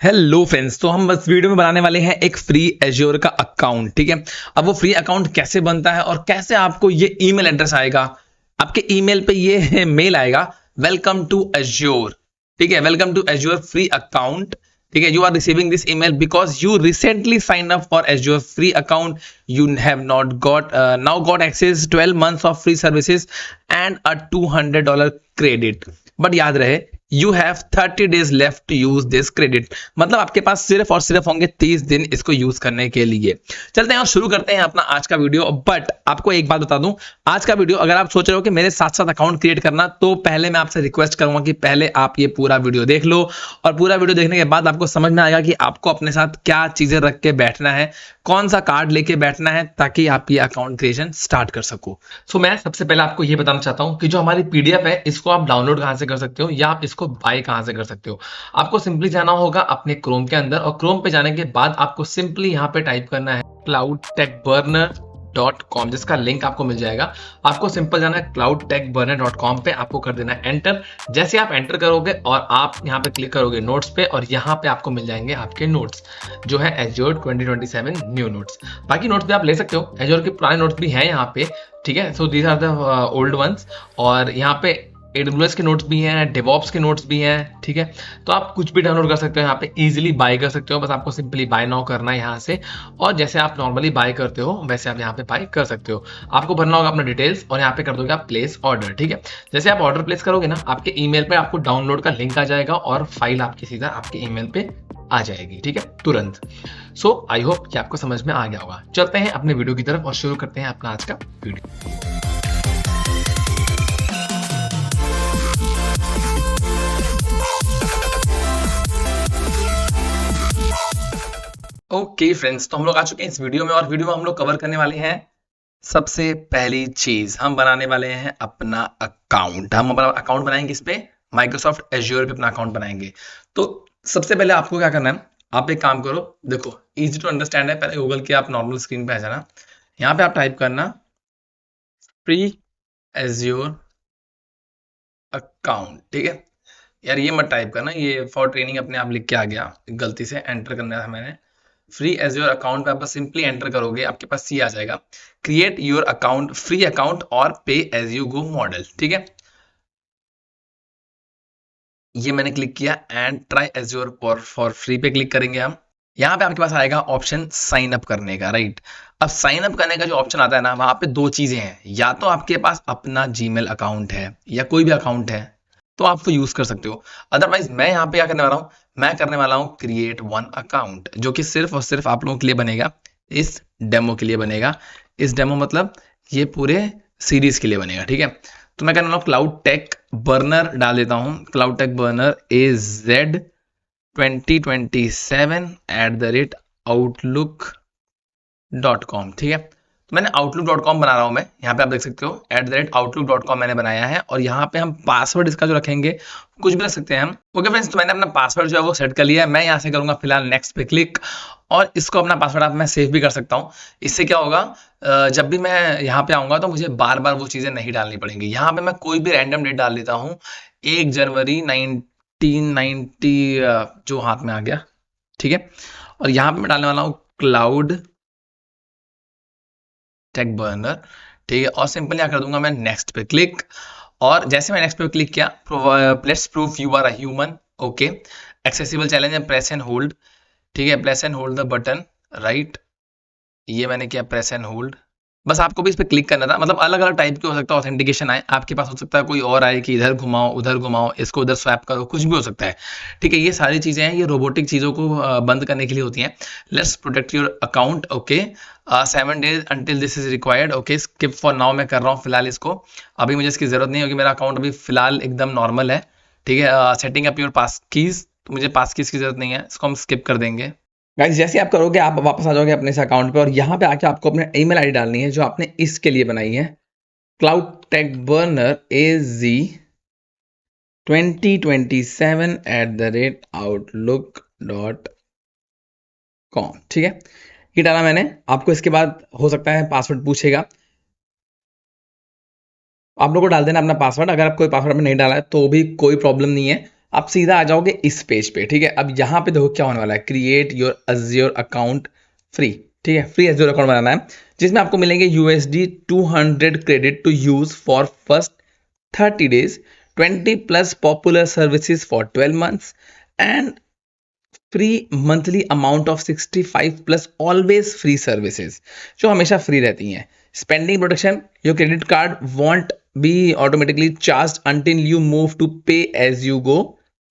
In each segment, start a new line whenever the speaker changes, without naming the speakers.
Hello friends, तो हम बस वीडियो में बनाने वाले हैं एक फ्री एज्योर का अकाउंट। ठीक है, अब वो फ्री अकाउंट कैसे बनता है और कैसे आपको ये ईमेल एड्रेस आएगा, आपके ईमेल पे ये मेल आएगा, वेलकम टू एज्योर। ठीक है, welcome to Azure free account. ठीक है, you are receiving this email because you recently sign up for Azure free account. You have not got now got access 12 months of free services and a $200 credit. But याद रहे, you have 30 days left to use this credit. मतलब आपके पास सिर्फ और सिर्फ होंगे 30 दिन इसको यूज करने के लिए। चलते हैं और शुरू करते हैं अपना आज का वीडियो। बट आपको एक बात बता दूं, आज का वीडियो अगर आप सोच रहे हो कि मेरे साथ साथ अकाउंट क्रिएट करना, तो पहले मैं आपसे रिक्वेस्ट करूंगा कि पहले आप ये पूरा वीडियो देख लो, और पूरा वीडियो देखने के बाद आपको समझ में आएगा कि आपको अपने साथ क्या चीजें रख के बैठना है, कौन सा कार्ड लेके बैठना है, ताकि आप ये अकाउंट क्रिएशन स्टार्ट कर सको। सो मैं सबसे पहले आपको ये बताना चाहता हूं कि जो हमारी पीडीएफ है, इसको आप डाउनलोड कहां से कर सकते हो या आप इसको बाय कहां से कर सकते हो। आपको सिंपली जाना होगा अपने क्रोम के अंदर, और क्रोम पे जाने के बाद आपको सिंपली यहां पे टाइप करना है cloudtechburner.com, जिसका लिंक आपको मिल जाएगा। आपको सिंपल जाना है cloudtechburner.com पे, आपको कर देना है एंटर। जैसे आप एंटर करोगे और आप यहाँ पे क्लिक करोगे नोट्स पे, और यहाँ पे आपको मिल जाएंगे आपके नोट्स, जो है एज्योर 2027 न्यू नोट्स। बाकी नोट्स भी आप ले सकते हो, एज्योर के पुराने नोट्स भी हैं यहाँ पे। ठीक है, so these are the old ones. और यहाँ पे AWS के नोट्स भी हैं, डेवॉप्स के नोट्स भी हैं। ठीक है, तो आप कुछ भी डाउनलोड कर सकते हो, यहाँ पे इजीली बाय कर सकते हो। बस आपको सिंपली बाय नाउ करना है यहाँ से, और जैसे आप नॉर्मली बाय करते हो वैसे आप यहाँ पे बाय कर सकते हो। आपको भरना होगा अपना डिटेल्स, और यहाँ पे कर दोगे आप प्लेस ऑर्डर। ठीक है, जैसे आप ऑर्डर प्लेस करोगे ना, आपके ईमेल पे आपको डाउनलोड का लिंक आ जाएगा, और फाइल आपकी सीधा आपके ईमेल पे आ जाएगी। ठीक है, तुरंत। सो आई होप कि आपको समझ में आ गया होगा। चलते हैं अपने वीडियो की तरफ और शुरू करते हैं अपना आज का वीडियो। ओके फ्रेंड्स, तो हम लोग आ चुके हैं इस वीडियो में, और वीडियो में हम लोग कवर करने वाले हैं सबसे पहली चीज, हम बनाने वाले हैं अपना अकाउंट। हम अपना अकाउंट बनाएंगे इस पे, माइक्रोसॉफ्ट एज्योर पे अपना अकाउंट बनाएंगे। तो सबसे पहले आपको क्या करना है, आप एक काम करो, देखो इजी टू अंडरस्टैंड है। पहले गूगल के आप नॉर्मल स्क्रीन पे आ जाना, यहाँ पे आप टाइप करना फ्री एज्योर अकाउंट। ठीक है यार, ये मत टाइप करना, ये फॉर ट्रेनिंग अपने आप लिख के आ गया, गलती से एंटर करना था मैंने। फ्री एज्योर अकाउंट पे आप बस सिंपली एंटर करोगे, आपके पास ये आ जाएगा, create your account, free account और पे एज यू गो मॉडल। ठीक है, ये मैंने क्लिक किया, and try azure for free पे क्लिक करेंगे हम। यहाँ पे आपके पास आएगा ऑप्शन साइन अप करने का, राइट। अब साइन अप करने का जो ऑप्शन आता है ना, वहां पे दो चीजें हैं, या तो आपके पास अपना जीमेल अकाउंट है या कोई भी अकाउंट है, तो आप वो यूज कर सकते हो। अदरवाइज मैं यहाँ पे क्या करने वाला हूँ, मैं करने वाला हूँ क्रिएट वन अकाउंट, जो कि सिर्फ और सिर्फ आप लोगों के लिए बनेगा, इस डेमो के लिए बनेगा। इस डेमो मतलब ये पूरे सीरीज के लिए बनेगा। ठीक है, तो मैं करने वाला हूँ क्लाउड टेक बर्नर डाल देता हूँ, क्लाउड टेक बर्नर AZ2027@outlook.com। ठीक है, तो मैंने outlook.com बना रहा हूं मैं, यहाँ पे आप देख सकते हो @outlook.com मैंने बनाया है, और यहाँ पे हम पासवर्ड इसका जो रखेंगे, कुछ भी रख सकते हैं हम। ओके फ्रेंड्स, तो मैंने अपना पासवर्ड जो है वो सेट कर लिया है। मैं यहाँ से करूंगा फिलहाल नेक्स्ट पे क्लिक, और इसको अपना पासवर्ड आप मैं सेव भी कर सकता हूँ। इससे क्या होगा, जब भी मैं यहाँ पे आऊंगा तो मुझे बार बार वो चीजें नहीं डालनी पड़ेंगी। यहाँ पे मैं कोई भी रैंडम डेट डाल देता हूँ, 1 जनवरी 1990 जो हाथ में आ गया। ठीक है, और यहाँ पे मैं डालने वाला हूँ क्लाउड टेक बर्नर। ठीक है, और सिंपल यहाँ कर दूंगा मैं नेक्स्ट पे क्लिक, और जैसे मैं नेक्स्ट पे क्लिक किया, let's prove you are a human. Okay, accessible challenge है, प्रेस एंड होल्ड। ठीक है, press and hold the button, right. ये मैंने किया प्रेस एंड होल्ड। बस आपको भी इस पे क्लिक करना था, मतलब अलग अलग टाइप के हो सकता है ऑथेंटिकेशन आए आपके पास, हो सकता है कोई और आए कि इधर घुमाओ उधर घुमाओ, इसको उधर स्वैप करो, कुछ भी हो सकता है। ठीक है, ये सारी चीजें हैं, ये रोबोटिक चीजों को बंद करने के लिए होती हैं। Let's protect your account. Okay, 7 days until this is required. Okay, skip for now मैं कर रहा हूँ फिलहाल इसको, अभी मुझे इसकी जरूरत नहीं होगी, मेरा अकाउंट अभी फिलहाल एकदम नॉर्मल है। ठीक है, setting up your pass keys, तो मुझे पास कीज की जरूरत नहीं है, इसको हम स्किप कर देंगे। गाइस, जैसे आप करोगे आप वापस आ जाओगे अपने इस अकाउंट पे, और यहाँ पे आके आपको अपने ईमेल आईडी डालनी है जो आपने इसके लिए बनाई है, क्लाउड टेक बर्नर AZ2027@outlook.com। ठीक है, ये डाला मैंने। आपको इसके बाद हो सकता है पासवर्ड पूछेगा, आप लोगों को डाल देना अपना पासवर्ड। अगर आप कोई पासवर्ड में नहीं डाला है तो भी कोई प्रॉब्लम नहीं है, आप सीधा आ जाओगे इस पेज पे, ठीक है। अब यहाँ पे देखो क्या होने वाला है, create your Azure account free, ठीक है। फ्री अज्योर अकाउंट बनाना है जिसमें आपको मिलेंगे USD 200 credit to use for first 30 days, 20 plus popular services for 12 months, and free monthly amount of 65 plus always free services जो हमेशा फ्री रहती हैं। Spending protection, your credit card won't be automatically charge until you move to pay as you go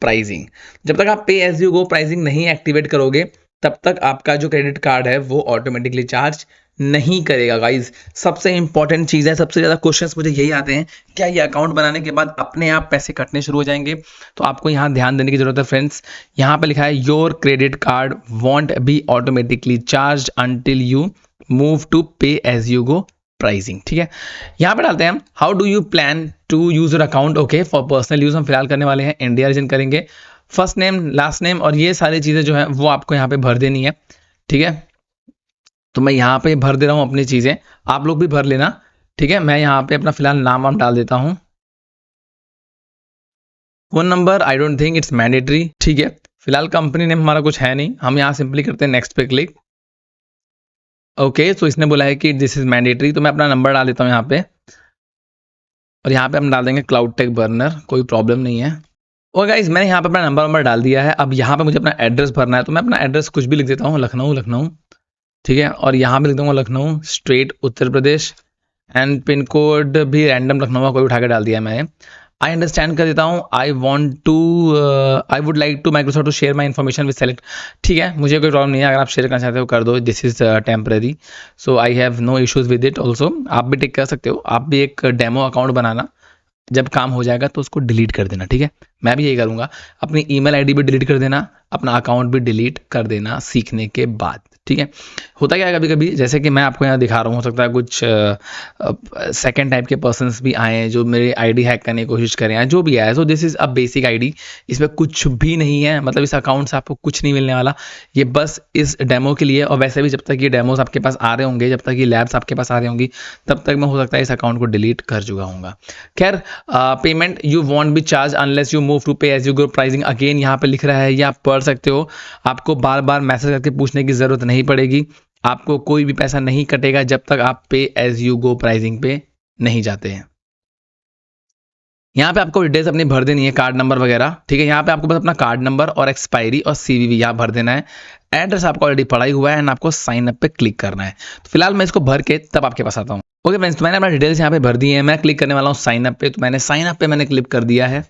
pricing. जब तक आप pay as you go pricing नहीं activate करोगे तब तक आपका जो क्रेडिट कार्ड है वो ऑटोमेटिकली चार्ज नहीं करेगा गाइज। सबसे इंपॉर्टेंट चीज है, सबसे ज्यादा क्वेश्चंस मुझे यही आते हैं, क्या ये अकाउंट बनाने के बाद अपने आप पैसे कटने शुरू हो जाएंगे? तो आपको यहाँ ध्यान देने की जरूरत है फ्रेंड्स। यहाँ पे लिखा है your credit card won't be automatically charge until you move to pay as you go pricing, ठीक है। यहाँ पे डालते हैं how do you plan to use your account, okay, for personal use हम फिलहाल करने वाले हैं, इंडिया रीजन करेंगे, फर्स्ट नेम लास्ट नेम और ये सारी चीजें जो है वो आपको यहाँ पे भर देनी है, ठीक है। तो मैं यहाँ पे भर दे रहा हूँ अपनी चीजें, आप लोग भी भर लेना, ठीक है। मैं यहाँ पे अपना फिलहाल नाम वाम डाल देता हूँ, phone number I don't think it's mandatory, ठीक है। फिलहाल कंपनी नेम हमारा कुछ है नहीं, हम यहाँ सिंपली करते हैं नेक्स्ट पे क्लिक, ओके। सो इसने बोला है कि दिस इज मैंडेटरी, तो मैं अपना नंबर डाल देता हूँ यहाँ पे और यहाँ पे हम डाल देंगे क्लाउड टेक बर्नर, कोई प्रॉब्लम नहीं है। और गाइज मैंने यहाँ पे अपना नंबर डाल दिया है। अब यहाँ पे मुझे अपना एड्रेस भरना है, तो मैं अपना एड्रेस कुछ भी लिख देता हूँ, लखनऊ, ठीक है। और यहाँ पे लिख दूंगा Lucknow state Uttar Pradesh and pin code भी रैंडम लखनऊ का कोई उठा के डाल दिया मैंने। आई अंडरस्टैंड कर देता हूँ, I would like to Microsoft to share my information with select, ठीक है। मुझे कोई प्रॉब्लम नहीं है, अगर आप शेयर करना चाहते हो कर दो, this is temporary, so I have no issues with it also. आप भी टिक कर सकते हो, आप भी एक डेमो अकाउंट बनाना, जब काम हो जाएगा तो उसको डिलीट कर देना, ठीक है। मैं भी यही करूंगा, अपनी ईमेल आईडी भी डिलीट कर देना, अपना अकाउंट भी डिलीट कर देना सीखने के बाद, ठीक है। होता क्या है कभी कभी, जैसे कि मैं आपको यहाँ दिखा रहा हूँ, हो सकता है कुछ सेकंड टाइप के पर्सन्स भी आए जो मेरे आईडी हैक करने की कोशिश करें या जो भी आए। So this is a basic ID, इसमें कुछ भी नहीं है, मतलब इस अकाउंट से आपको कुछ नहीं मिलने वाला, ये बस इस डेमो के लिए। और वैसे भी जब तक ये डेमोज आपके पास आ रहे होंगे, जब तक ये लैब्स आपके पास आ रहे होंगी, तब तक मैं हो सकता है इस अकाउंट को डिलीट कर चुका हूँ। खैर, payment you won't be charge unless you move to pay as you go pricing, again यहाँ पे लिख रहा है, ये आप पढ़ सकते हो, आपको बार बार मैसेज करके पूछने की जरूरत नहीं पड़ेगी, आपको कोई भी पैसा नहीं कटेगा जब तक आप pay as you go pricing पे नहीं जाते हैं। यहाँ पे आपको डिटेल्स अपनी भर देनी है, कार्ड नंबर वगैरह, ठीक है। यहाँ पे आपको बस अपना कार्ड नंबर और एक्सपायरी और CVV यहाँ भर देना है। एड्रेस आपको ऑलरेडी पढ़ा ही हुआ है एंड आपको साइन अप पे क्लिक करना है। तो फिलहाल मैं इसको भर के तब आपके पास आता हूँ। ओके फ्रेंड्स, तो मैंने अपना डिटेल्स यहाँ पे भर दी है, मैं क्लिक करने वाला हूँ साइन अप पे। तो मैंने साइन अप पे मैंने क्लिक कर दिया है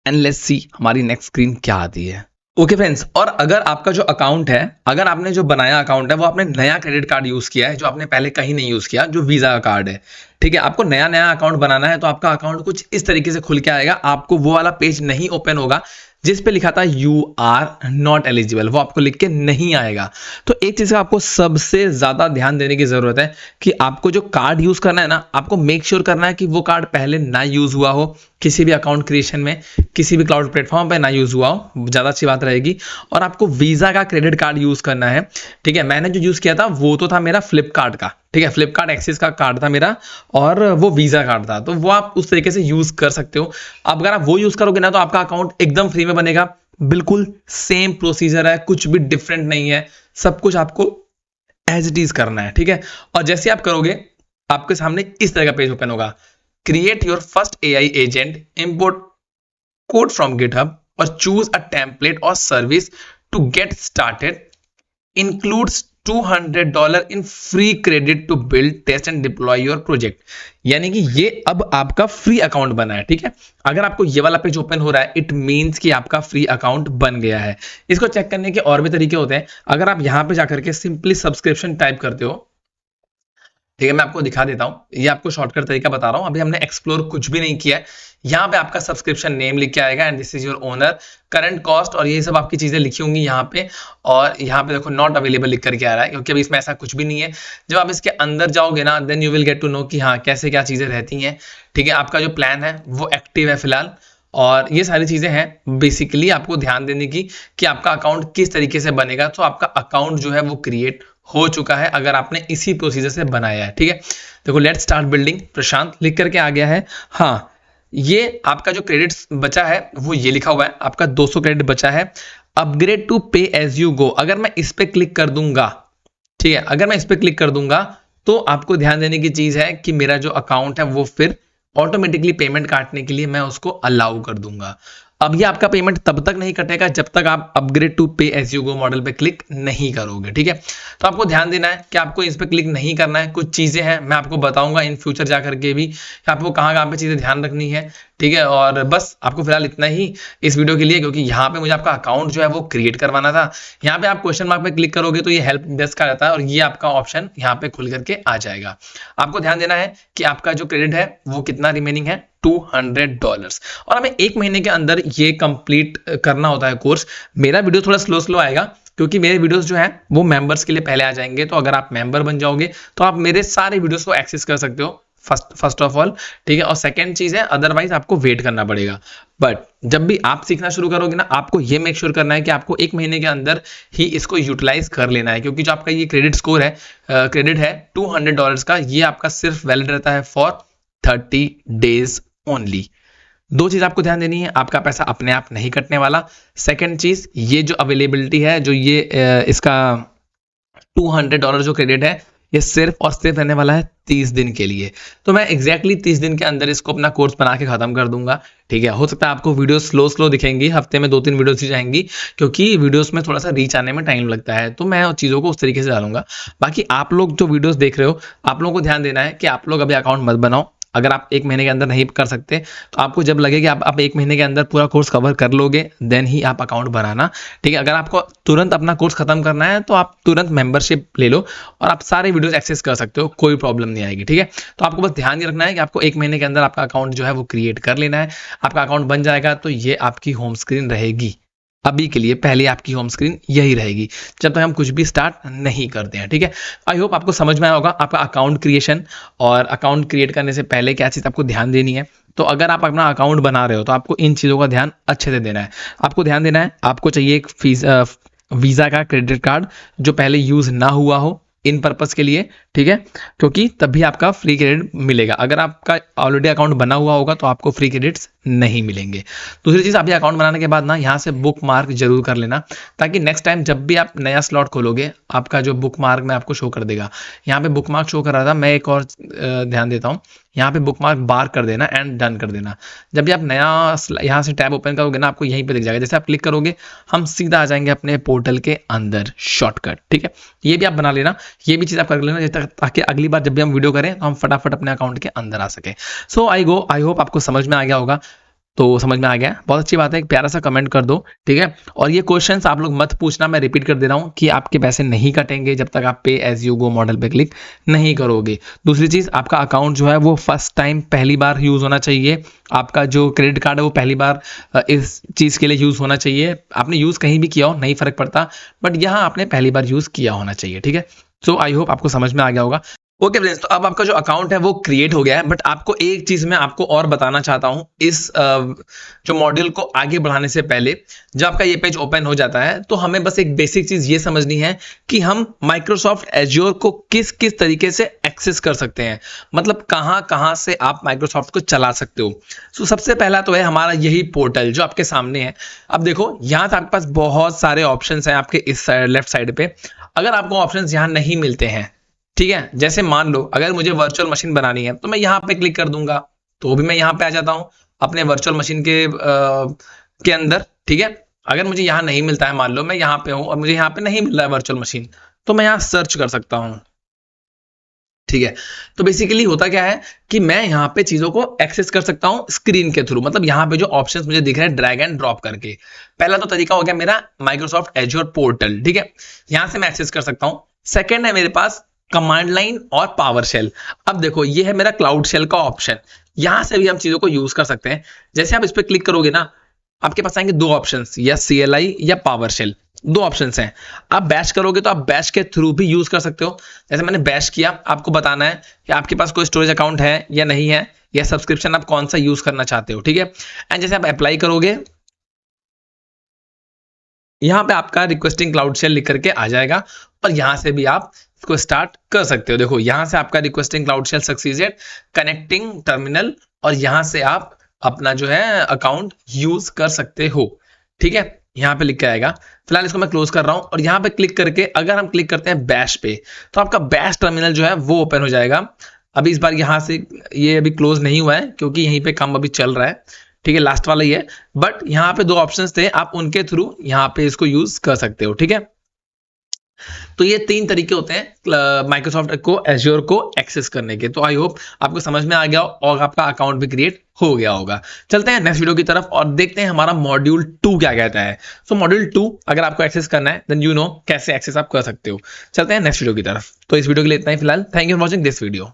एंड लेट्स सी हमारी नेक्स्ट स्क्रीन क्या आती है। ओके फ्रेंड्स, और अगर आपका जो अकाउंट है, अगर आपने जो बनाया अकाउंट है वो आपने नया क्रेडिट कार्ड यूज किया है जो आपने पहले कहीं नहीं यूज किया, जो वीजा का कार्ड है, ठीक है, आपको नया अकाउंट बनाना है, तो आपका अकाउंट कुछ इस तरीके से खुल के आएगा। आपको वो वाला पेज नहीं ओपन होगा जिस पे लिखा था यू आर नॉट एलिजिबल, वो आपको लिख के नहीं आएगा। तो एक चीज का आपको सबसे ज्यादा ध्यान देने की जरूरत है कि आपको जो कार्ड यूज करना है ना, आपको मेक श्योर करना है कि वो कार्ड पहले ना यूज हुआ हो, किसी भी अकाउंट क्रिएशन में, किसी भी क्लाउड प्लेटफॉर्म पे ना यूज हुआ हो, ज्यादा अच्छी बात रहेगी। और आपको वीजा का क्रेडिट कार्ड यूज करना है, ठीक है। मैंने जो यूज किया था वो तो था मेरा फ्लिपकार्ट का, ठीक है, फ्लिपकार्ट एक्सिस का कार्ड था मेरा और वो वीजा कार्ड था, तो वो आप उस तरीके से यूज कर सकते हो। अब अगर आप वो यूज करोगे ना तो आपका अकाउंट एकदम फ्री में बनेगा, बिल्कुल सेम प्रोसीजर है, कुछ भी डिफरेंट नहीं है, सब कुछ आपको एज इट इज करना है, ठीक है। और जैसे आप करोगे आपके सामने इस तरह का पेज ओपन होगा, create your first AI agent, import code from GitHub और चूज अ टेम्पलेट और service to get started, includes $200 in free credit to build test and deploy your project. यानी कि ये अब आपका फ्री अकाउंट बना है, ठीक है। अगर आपको ये वाला पेज ओपन हो रहा है, इट मींस कि आपका फ्री अकाउंट बन गया है। इसको चेक करने के और भी तरीके होते हैं। अगर आप यहां पे जाकर के सिंपली सब्सक्रिप्शन टाइप करते हो, ठीक है, मैं आपको दिखा देता हूं, ये आपको शॉर्टकट तरीका बता रहा हूं, अभी हमने एक्सप्लोर कुछ भी नहीं किया है। यहाँ पे आपका सब्सक्रिप्शन नेम लिख के आएगा and this is your owner, current cost और ये सब आपकी चीजें लिखी होंगी यहाँ पे। और यहाँ पे देखो नॉट अवेलेबल लिख करके आ रहा है क्योंकि अभी इसमें ऐसा कुछ भी नहीं है। जब आप इसके अंदर जाओगे ना, then you will get to know कि हाँ कैसे क्या चीजें रहती हैं, ठीक है। आपका जो प्लान है वो एक्टिव है फिलहाल, और ये सारी चीजें हैं बेसिकली आपको ध्यान देने की कि आपका अकाउंट किस तरीके से बनेगा। तो आपका अकाउंट जो है वो क्रिएट हो चुका है अगर आपने इसी प्रोसीजर से बनाया है, ठीक है। देखो लेट्स स्टार्ट बिल्डिंग, प्रशांत लिख करके आ गया है। हाँ, ये आपका जो क्रेडिट्स बचा है वो ये लिखा हुआ है, आपका 200 क्रेडिट बचा है। Upgrade to pay as you गो, अगर मैं इस पे क्लिक कर दूंगा, ठीक है, अगर मैं इस पे क्लिक कर दूंगा तो आपको ध्यान देने की चीज है कि मेरा जो अकाउंट है वो फिर ऑटोमेटिकली पेमेंट काटने के लिए मैं उसको अलाउ कर दूंगा। अब ये आपका पेमेंट तब तक नहीं कटेगा जब तक आप upgrade to pay as you go model पे क्लिक नहीं करोगे, ठीक है। तो आपको ध्यान देना है कि आपको इस पे क्लिक नहीं करना है। कुछ चीजें हैं मैं आपको बताऊंगा इन फ्यूचर जा करके भी कि आपको कहाँ कहाँ पे चीजें ध्यान रखनी है, ठीक है। और बस आपको फिलहाल इतना ही इस वीडियो के लिए, क्योंकि यहाँ पे मुझे आपका अकाउंट जो है वो क्रिएट करवाना था। यहाँ पे आप क्वेश्चन मार्क पे क्लिक करोगे तो ये हेल्प डेस्क का रहता है और ये आपका ऑप्शन यहाँ पे खुल करके आ जाएगा। आपको ध्यान देना है कि आपका जो क्रेडिट है वो कितना रिमेनिंग है, $200, और हमें 1 महीने के अंदर ये कंप्लीट करना होता है कोर्स। मेरा वीडियो थोड़ा स्लो आएगा क्योंकि मेरे वीडियोस जो हैं वो मेंबर्स के लिए पहले आ जाएंगे। तो अगर आप मेंबर बन जाओगे तो आप मेरे सारे वीडियोस को एक्सेस कर सकते हो फर्स्ट ऑफ ऑल, ठीक है। और सेकंड चीज है अदरवाइज आपको वेट करना पड़ेगा। बट जब भी आप सीखना शुरू करोगे ना, आपको ये मेक श्योर करना है कि आपको 1 महीने के अंदर ही इसको यूटिलाइज कर लेना है, क्योंकि जो आपका ये क्रेडिट स्कोर है, क्रेडिट है $200 का, ये आपका सिर्फ वैलिड रहता है फॉर 30 डेज ओनली। 2 चीज आपको ध्यान देनी है, आपका पैसा अपने आप नहीं कटने वाला। सेकंड चीज, ये जो अवेलेबिलिटी है, जो ये इसका $200 जो क्रेडिट है, ये सिर्फ और सिर्फ रहने वाला है 30 दिन के लिए। तो मैं एग्जैक्टली 30 दिन के अंदर इसको अपना कोर्स बना के खत्म कर दूंगा, ठीक है। हो सकता है आपको वीडियो स्लो दिखेंगी, हफ्ते में 2-3 वीडियोस ही जाएंगी, क्योंकि वीडियोस में थोड़ा सा रीच आने में टाइम लगता है, तो मैं चीज़ों को उस तरीके से डालूंगा। बाकी आप लोग जो वीडियोस देख रहे हो, आप लोगों को ध्यान देना है कि आप लोग अभी अकाउंट मत बनाओ। अगर आप 1 महीने के अंदर नहीं कर सकते तो आपको जब लगे कि आप 1 महीने के अंदर पूरा कोर्स कवर कर लोगे, देन ही आप अकाउंट बनाना, ठीक है। अगर आपको तुरंत अपना कोर्स खत्म करना है तो आप तुरंत मेंबरशिप ले लो और आप सारे वीडियोस एक्सेस कर सकते हो, कोई प्रॉब्लम नहीं आएगी, ठीक है। तो आपको बस ध्यान ये रखना है कि आपको 1 महीने के अंदर आपका अकाउंट जो है वो क्रिएट कर लेना है। आपका अकाउंट बन जाएगा तो ये आपकी होम स्क्रीन रहेगी, अभी के लिए पहले आपकी होम स्क्रीन यही रहेगी जब तक हम कुछ भी स्टार्ट नहीं करते हैं, ठीक है। आई होप आपको समझ में आया होगा आपका अकाउंट क्रिएशन और अकाउंट क्रिएट करने से पहले क्या चीज़ आपको ध्यान देनी है। तो अगर आप अपना अकाउंट बना रहे हो तो आपको इन चीज़ों का ध्यान अच्छे से देना है। आपको ध्यान देना है, आपको चाहिए एक वीज़ा का क्रेडिट कार्ड जो पहले यूज़ ना हुआ हो इन पर्पस के लिए, ठीक है, क्योंकि तभी आपका फ्री क्रेडिट मिलेगा। अगर आपका ऑलरेडी अकाउंट बना हुआ होगा तो आपको फ्री क्रेडिट्स नहीं मिलेंगे। दूसरी चीज़, आप ये अकाउंट बनाने के बाद ना यहाँ से बुक मार्क जरूर कर लेना, ताकि नेक्स्ट टाइम जब भी आप नया स्लॉट खोलोगे आपका जो बुक मार्क में आपको शो कर देगा। यहाँ पे बुक मार्क शो कर रहा था, मैं एक और ध्यान देता हूँ, यहाँ पे बुक मार्क बार कर देना एंड डन कर देना। जब भी आप नया यहाँ से टैब ओपन करोगे ना, आपको यहीं पे दिख जाएगा। जैसे आप क्लिक करोगे हम सीधा आ जाएंगे अपने पोर्टल के अंदर, शॉर्टकट, ठीक है। ये भी आप बना लेना, ये भी चीज़ आप कर लेना ताकि अगली बार जब भी हम वीडियो करें तो हम फटाफट अपने अकाउंट के अंदर आ सके। सो आई होप आपको समझ में आ गया होगा। तो समझ में आ गया, बहुत अच्छी बात है, एक प्यारा सा कमेंट कर दो, ठीक है। और ये क्वेश्चंस आप लोग मत पूछना, मैं रिपीट कर दे रहा हूँ कि आपके पैसे नहीं कटेंगे जब तक आप pay as you go model पे क्लिक नहीं करोगे। दूसरी चीज़, आपका अकाउंट जो है वो फर्स्ट टाइम पहली बार यूज़ होना चाहिए। आपका जो क्रेडिट कार्ड है वो पहली बार इस चीज़ के लिए यूज़ होना चाहिए। आपने यूज़ कहीं भी किया हो नहीं फ़र्क पड़ता, बट यहाँ आपने पहली बार यूज़ किया होना चाहिए, ठीक है। सो आई होप आपको समझ में आ गया होगा। ओके फ्रेंड्स, तो अब आपका जो अकाउंट है वो क्रिएट हो गया है, बट आपको एक चीज मैं आपको और बताना चाहता हूं इस जो मॉड्यूल को आगे बढ़ाने से पहले। जब आपका ये पेज ओपन हो जाता है तो हमें बस एक बेसिक चीज ये समझनी है कि हम माइक्रोसॉफ्ट एज्योर को किस किस तरीके से एक्सेस कर सकते हैं, मतलब कहां कहां से आप माइक्रोसॉफ्ट को चला सकते हो। सो सबसे पहला तो है हमारा यही पोर्टल जो आपके सामने है। अब देखो यहां से आपके पास बहुत सारे ऑप्शन हैं आपके इस लेफ्ट साइड पे। अगर आपको ऑप्शन यहाँ नहीं मिलते हैं, ठीक है, जैसे मान लो अगर मुझे वर्चुअल मशीन बनानी है तो मैं यहाँ पे क्लिक कर दूंगा तो भी मैं यहाँ पे आ जाता हूँ अपने वर्चुअल मशीन के अंदर, ठीक है। अगर मुझे यहाँ नहीं मिलता है, मान लो मैं यहाँ पे हूँ और मुझे यहाँ पे नहीं मिल रहा है वर्चुअल मशीन, तो मैं यहाँ सर्च कर सकता हूँ, ठीक है। तो बेसिकली होता क्या है कि मैं यहाँ पे चीजों को एक्सेस कर सकता हूँ स्क्रीन के थ्रू, मतलब यहाँ पे जो ऑप्शंस मुझे दिख रहे हैं ड्रैग एंड ड्रॉप करके। पहला तो तरीका हो गया मेरा माइक्रोसॉफ्ट एज्योर पोर्टल, ठीक है, यहाँ से मैं एक्सेस कर सकता हूँ। सेकेंड है मेरे पास कमांड लाइन और पावर शेल। अब देखो ये है मेरा क्लाउड शेल का ऑप्शन, यहां से भी हम चीजों को यूज कर सकते हैं। जैसे आप इस पर क्लिक करोगे ना, आपके पास आएंगे 2 ऑप्शंस, या CLI या पावर शेल, 2 ऑप्शंस हैं। आप बैश करोगे तो आप बैश के थ्रू भी यूज कर सकते हो। जैसे मैंने बैश किया, आपको बताना है कि आपके पास कोई स्टोरेज अकाउंट है या नहीं है, या सब्सक्रिप्शन आप कौन सा यूज करना चाहते हो, ठीक है। एंड जैसे आप अप्लाई करोगे, यहाँ पे आपका रिक्वेस्टिंग क्लाउड शेल लिख करके आ जाएगा और यहाँ से भी आप इसको स्टार्ट कर सकते हो। देखो यहाँ से आपका requesting cloud shell succeeded connecting terminal, और यहाँ से आप अपना जो है अकाउंट यूज कर सकते हो। ठीक है, यहाँ पे लिख के आएगा। फिलहाल इसको मैं क्लोज कर रहा हूं और यहाँ पे क्लिक करके अगर हम क्लिक करते हैं बैश पे तो आपका बैश टर्मिनल जो है वो ओपन हो जाएगा। अभी इस बार यहाँ से ये अभी क्लोज नहीं हुआ है क्योंकि यहीं पे काम अभी चल रहा है। ठीक है, लास्ट वाला ही है, बट यहाँ पे 2 ऑप्शंस थे, आप उनके थ्रू यहाँ पे इसको यूज कर सकते हो। ठीक है, तो ये 3 तरीके होते हैं माइक्रोसॉफ्ट को एज्योर को एक्सेस करने के। तो आई होप आपको समझ में आ गया और आपका अकाउंट भी क्रिएट हो गया होगा। चलते हैं नेक्स्ट वीडियो की तरफ और देखते हैं हमारा मॉड्यूल 2 क्या कहता है। सो मॉड्यूल 2 अगर आपको एक्सेस करना है देन यू नो कैसे एक्सेस आप कर सकते हो। चलते हैं नेक्स्ट वीडियो की तरफ। तो इस वीडियो के लिए इतना ही फिलहाल। Thank you for watching this video.